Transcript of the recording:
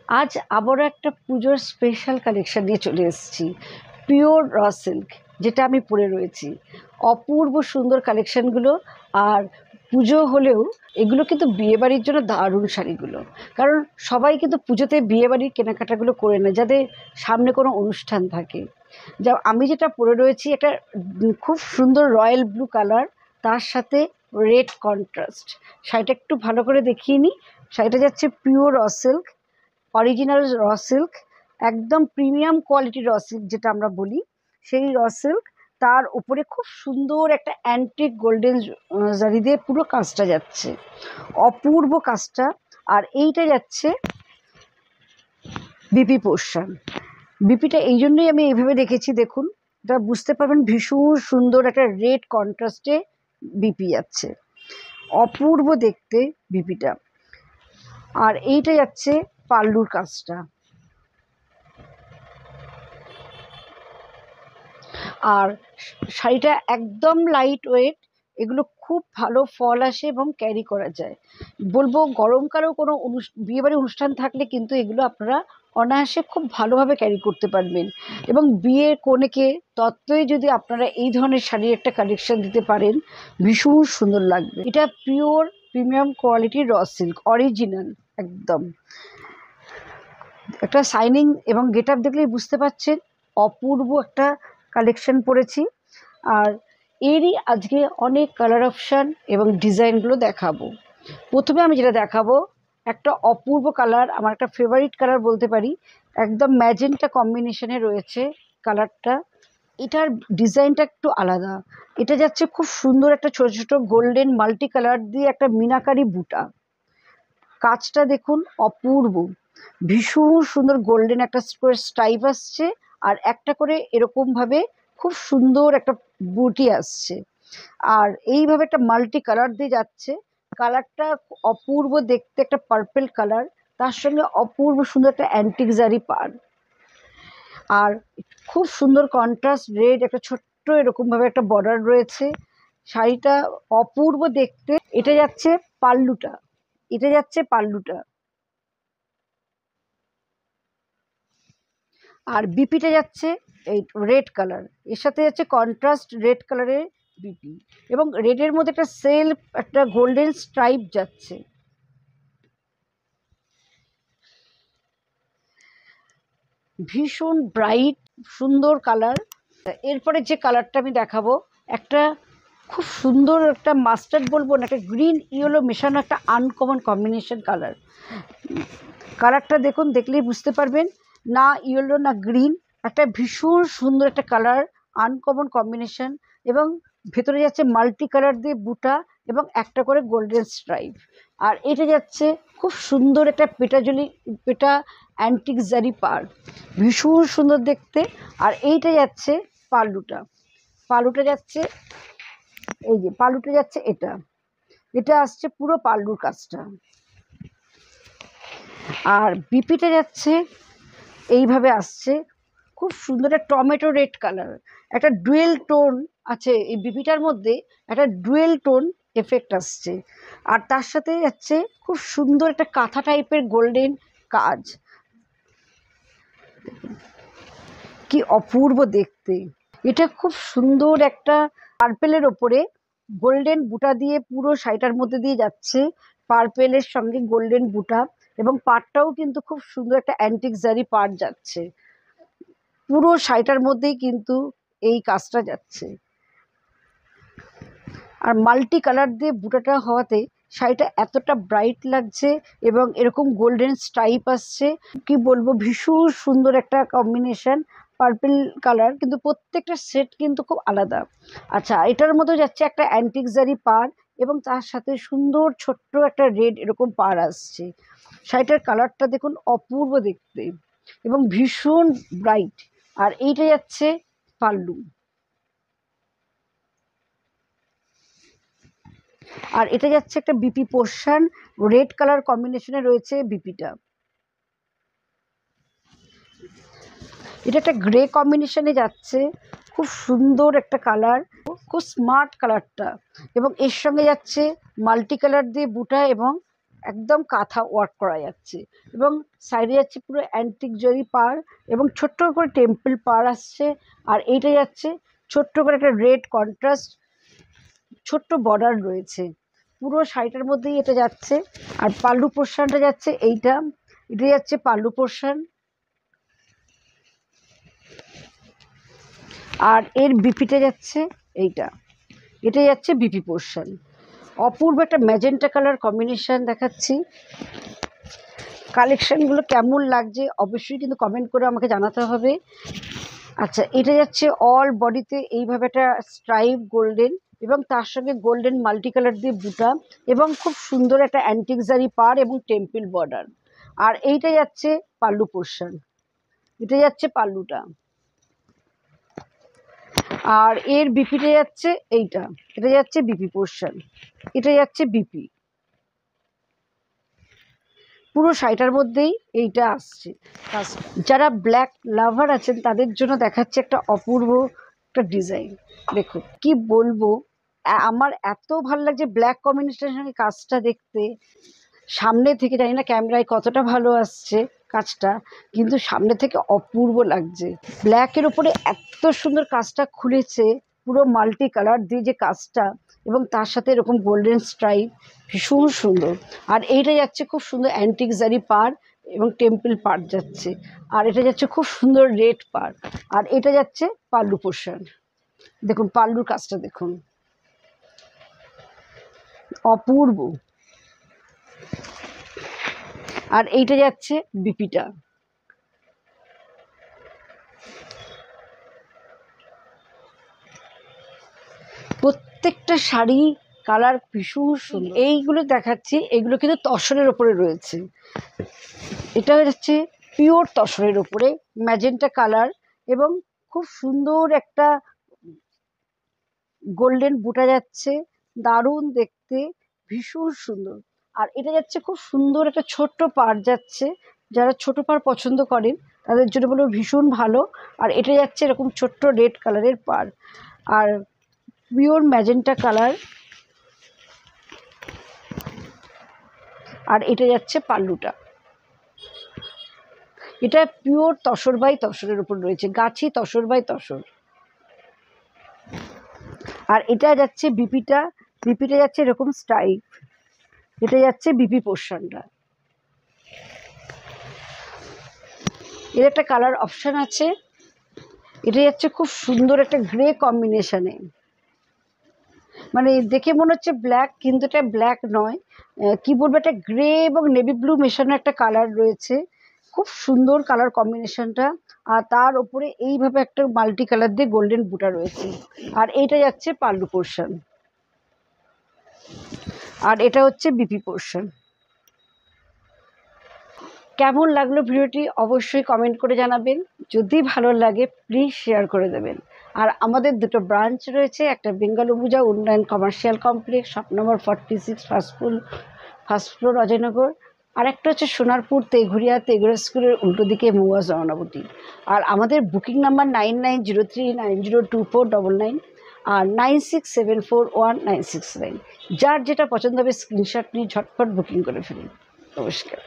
আজ আবারও একটা পুজোর স্পেশাল কালেকশন নিয়ে চলে এসেছি। পিওর র সিল্ক, যেটা আমি পরে রয়েছি। অপূর্ব সুন্দর কালেকশনগুলো। আর পুজো হলেও এগুলো কিন্তু বিয়েবাড়ির জন্য দারুণ শাড়িগুলো। কারণ সবাই কিন্তু পুজোতে বিয়েবাড়ির কেনাকাটাগুলো করে নেয়, যাদের সামনে কোনো অনুষ্ঠান থাকে। যা আমি যেটা পরে রয়েছি, একটা খুব সুন্দর রয়্যাল ব্লু কালার, তার সাথে রেড কন্ট্রাস্ট। শাড়িটা একটু ভালো করে দেখিয়ে নিই। শাড়িটা যাচ্ছে pure raw silk, original raw silk, একদম প্রিমিয়াম কোয়ালিটির র সিল্ক যেটা আমরা বলি, সেই র সিল্ক। তার উপরে খুব সুন্দর একটা অ্যান্টিক গোল্ডেন জারি দিয়ে পুরো কাজটা যাচ্ছে, অপূর্ব কাজটা। আর এইটা যাচ্ছে বিপি পোর্শন। বিপিটা এই জন্যই আমি এইভাবে রেখেছি, দেখুন, এটা বুঝতে পারবেন ভীষণ সুন্দর একটা রেড কন্ট্রাস্টে বিপি যাচ্ছে, অপূর্ব দেখতে বিপিটা। আর এইটা যাচ্ছে পাল্লুর কাজটা। আর শাড়িটা একদম লাইট ওয়েট, এগুলো খুব ভালো ফল আসে এবং ক্যারি করা যায়। বলবো গরমকালেও কোনো বিয়েবাড়ি অনুষ্ঠান থাকলে কিন্তু এগুলো আপনারা অনায়াসে খুব ভালোভাবে ক্যারি করতে পারবেন। এবং বিয়ের কনেকে তত্ত্বই যদি আপনারা এই ধরনের শাড়ির একটা কালেকশন দিতে পারেন, ভীষণ সুন্দর লাগবে। এটা পিওর প্রিমিয়াম কোয়ালিটির র সিল্ক, অরিজিনাল একদম। একটা শাইনিং এবং গেট আপ দেখলেই বুঝতে পারছেন অপূর্ব একটা কালেকশন পরেছি। আর এরই আজকে অনেক কালার অপশান এবং ডিজাইনগুলো দেখাবো। প্রথমে আমি যেটা দেখাবো, একটা অপূর্ব কালার, আমার একটা ফেভারিট কালার বলতে পারি, একদম ম্যাজেন্টা কম্বিনেশনে রয়েছে কালারটা। এটার ডিজাইনটা একটু আলাদা। এটা যাচ্ছে খুব সুন্দর একটা ছোট ছোট গোল্ডেন মাল্টি কালার দিয়ে একটা মিনাকারি বুটা। কাজটা দেখুন অপূর্ব, ভীষণ সুন্দর গোল্ডেন একটা স্ট্রাইপ আসছে। আর একটা করে এরকমভাবে খুব সুন্দর একটা বুটি আসছে। আর এইভাবে একটা মাল্টি কালার দিয়ে যাচ্ছে। কালারটা অপূর্ব দেখতে, একটা পার্পেল কালার, তার সঙ্গে অপূর্ব সুন্দর একটা অ্যান্টিক জারি পার। আর খুব সুন্দর কন্ট্রাস্ট রেড, একটা ছোট্ট এরকমভাবে একটা বর্ডার রয়েছে। শাড়িটা অপূর্ব দেখতে। এটা যাচ্ছে পাল্লুটা, এটা যাচ্ছে পাল্লুটা। আর বিপিটা যাচ্ছে এই রেড কালার, এর সাথে যাচ্ছে কন্ট্রাস্ট রেড কালারের বিপি, এবং রেডের মধ্যে একটা সেলফ একটা গোল্ডেন স্ট্রাইপ যাচ্ছে। ভীষণ ব্রাইট সুন্দর কালার। এরপরে যে কালারটা আমি দেখাবো, একটা খুব সুন্দর একটা মাস্টার্ড বলবো না, একটা গ্রিন ইয়েলো মেশানো একটা আনকমন কম্বিনেশন কালার। কালারটা দেখুন, দেখলেই বুঝতে পারবেন, না ইয়েলো না গ্রিন, একটা ভীষণ সুন্দর একটা কালার, আনকমন কম্বিনেশন। এবং ভেতরে যাচ্ছে মাল্টি কালার দিয়ে বুটা এবং একটা করে গোল্ডেন স্ট্রাইপ। আর এটা যাচ্ছে খুব সুন্দর একটা পেটা অ্যান্টিক জারি পার, ভীষণ সুন্দর দেখতে। আর এইটা যাচ্ছে পাল্লুটা, পাল্লুটা যাচ্ছে এই যে পাল্লুটা যাচ্ছে, এটা এটা আসছে পুরো পাল্লুর কাজটা। আর বিপিটা যাচ্ছে এইভাবে আসছে, খুব সুন্দর একটা টমেটো রেড কালার, একটা ডুয়েল টোন আছে এই বিপিটার মধ্যে, একটা ডুয়েল টোন এফেক্ট আসছে। আর তার সাথে যাচ্ছে খুব সুন্দর একটা কাঁথা টাইপের গোল্ডেন কাজ, কি অপূর্ব দেখতে। এটা খুব সুন্দর একটা পার্পেলের ওপরে গোল্ডেন বুটা দিয়ে পুরো শাড়িটার মধ্যে দিয়ে যাচ্ছে, পার্পেলের সঙ্গে গোল্ডেন বুটা। এবং পাড়টাও কিন্তু খুব সুন্দর একটা অ্যান্টিক জারি পাড় যাচ্ছে, পুরো শাড়িটার মধ্যেই কিন্তু এই কাজটা যাচ্ছে। আর মাল্টি কালার দিয়ে বুটাটা হওয়াতে শাড়িটা এতটা ব্রাইট লাগছে এবং এরকম গোল্ডেন স্ট্রাইপ আসছে, কি বলবো, ভীষণ সুন্দর একটা কম্বিনেশন পার্পল কালার, কিন্তু প্রত্যেকটা সেট কিন্তু খুব আলাদা। আচ্ছা, এটার মধ্যে যাচ্ছে একটা অ্যান্টিক জারি পার এবং তার সাথে সুন্দর ছোট্ট একটা রেড এরকম পার আসছে। শাড়িটার কালারটা দেখুন অপূর্ব দেখতে এবং ভীষণ ব্রাইট। আর এইটা যাচ্ছে পাল্লু। আর এটা যাচ্ছে একটা বিপি পোর্শন, রেড কালার কম্বিনেশনে রয়েছে বিপিটা। এটা একটা গ্রে কম্বিনেশনে যাচ্ছে, খুব সুন্দর একটা কালার, খুব স্মার্ট কালারটা। এবং এর সঙ্গে যাচ্ছে মাল্টি কালার দিয়ে বুটা এবং একদম কাঁথা ওয়ার্ক করা যাচ্ছে, এবং সাইডে যাচ্ছে পুরো অ্যান্টিক জরি পার, এবং ছোট্ট করে টেম্পল পার আসছে। আর এইটা যাচ্ছে ছোট্ট করে একটা রেড কন্ট্রাস্ট ছোট্ট বর্ডার রয়েছে, পুরো শাড়িটার মধ্যেই এটা যাচ্ছে। আর পাল্লু পোর্শনটা যাচ্ছে এটা যাচ্ছে পাল্লু পোর্শন। আর এর বিপিটা যাচ্ছে এটা যাচ্ছে বিপি পোর্শন। অপূর্ব একটা ম্যাজেন্টা কালার কম্বিনেশন দেখাচ্ছি। কালেকশনগুলো কেমন লাগছে অবশ্যই কিন্তু কমেন্ট করে আমাকে জানাতে হবে। আচ্ছা, এটা যাচ্ছে অল বডিতে এইভাবে একটা স্ট্রাইপ গোল্ডেন, এবং তার সঙ্গে গোল্ডেন মাল্টি কালার দিয়ে বুটা, এবং খুব সুন্দর একটা অ্যান্টিক জারি পার এবং টেম্পল বর্ডার। আর এইটা যাচ্ছে পাল্লু পোর্শন, এটা যাচ্ছে পাল্লুটা। আর এর বিপিটা যাচ্ছে এটা যাচ্ছে বিপি পোর্শন, এটা যাচ্ছে বিপি। পুরো শাড়িটার মধ্যেই এইটা আসছে। যারা ব্ল্যাক লাভার আছেন তাদের জন্য দেখাচ্ছে একটা অপূর্ব একটা ডিজাইন। দেখুন কি বলবো, আমার এত ভালো লাগছে ব্ল্যাক কম্বিনেশনের সঙ্গে কাজটা দেখতে। সামনে থেকে জানি না ক্যামেরায় কতটা ভালো আসছে কাজটা, কিন্তু সামনে থেকে অপূর্ব লাগছে। ব্ল্যাকের ওপরে এত সুন্দর কাজটা খুলেছে, পুরো মাল্টি কালার দিয়ে যে কাজটা, এবং তার সাথে এরকম গোল্ডেন স্ট্রাইপ, ভীষণ সুন্দর। আর এইটা যাচ্ছে খুব সুন্দর অ্যান্টিক জারি পার এবং টেম্পল পার যাচ্ছে। আর এটা যাচ্ছে খুব সুন্দর রেড পার। আর এটা যাচ্ছে পাল্লু পোর্শন। দেখুন পাল্লুর কাজটা দেখুন, অপূর্ব। আর এইটা যাচ্ছে বিপিটা। প্রত্যেকটা শাড়ি কালার ভীষণ সুন্দর। এইগুলো দেখাচ্ছি, এগুলো কিন্তু তসরের ওপরে রয়েছে। এটা হচ্ছে পিওর তসরের ওপরে ম্যাজেন্টা কালার, এবং খুব সুন্দর একটা গোল্ডেন বুটা যাচ্ছে, দারুণ দেখতে, ভীষণ সুন্দর। আর এটা যাচ্ছে খুব সুন্দর একটা ছোট্ট পাড় যাচ্ছে, যারা ছোট পাড় পছন্দ করেন তাদের জন্য বলবো ভীষণ ভালো। আর এটা যাচ্ছে এরকম ছোট্ট রেড কালারের পাড়, আর পিওর ম্যাজেন্টা কালার। আর এটা যাচ্ছে পাল্লুটা, এটা পিওর তসর বাই তসরের উপর রয়েছে, গাছি তসর বাই তসর। আর এটা যাচ্ছে বিপিটা যাচ্ছে এরকম স্টাইপ, এটা যাচ্ছে বিপি পোর্শনটা। এর একটা কালার অপশান আছে, এটা যাচ্ছে খুব সুন্দর একটা গ্রে কম্বিনেশনে, মানে দেখে মনে হচ্ছে ব্ল্যাক, কিন্তু এটা ব্ল্যাক নয়, কি বলবো, একটা গ্রে এবং নেভি ব্লু মেশানো একটা কালার রয়েছে, খুব সুন্দর কালার কম্বিনেশনটা। আর তার উপরে এইভাবে একটা মাল্টি কালার দিয়ে গোল্ডেন বুটা রয়েছে। আর এইটা যাচ্ছে পাল্লু পোর্শন, আর এটা হচ্ছে বিপি পোর্শন। কেমন লাগলো ভিডিওটি অবশ্যই কমেন্ট করে জানাবেন, যদি ভালো লাগে প্লিজ শেয়ার করে দেবেন। আর আমাদের দুটো ব্রাঞ্চ রয়েছে, একটা বেঙ্গালুরুজা উন্নয়ন commercial complex, shop number 46, first floor Ajaynagar. আর একটা হচ্ছে সোনারপুর তেঘুরিয়া স্কুলের উল্টো দিকে মৌয়া জনবতী। আর আমাদের বুকিং নাম্বার 9903902499 আর 96741969। যার যেটা পছন্দ হবে স্ক্রিনশট নিয়ে ঝটপট বুকিং করে ফেলুন। নমস্কার।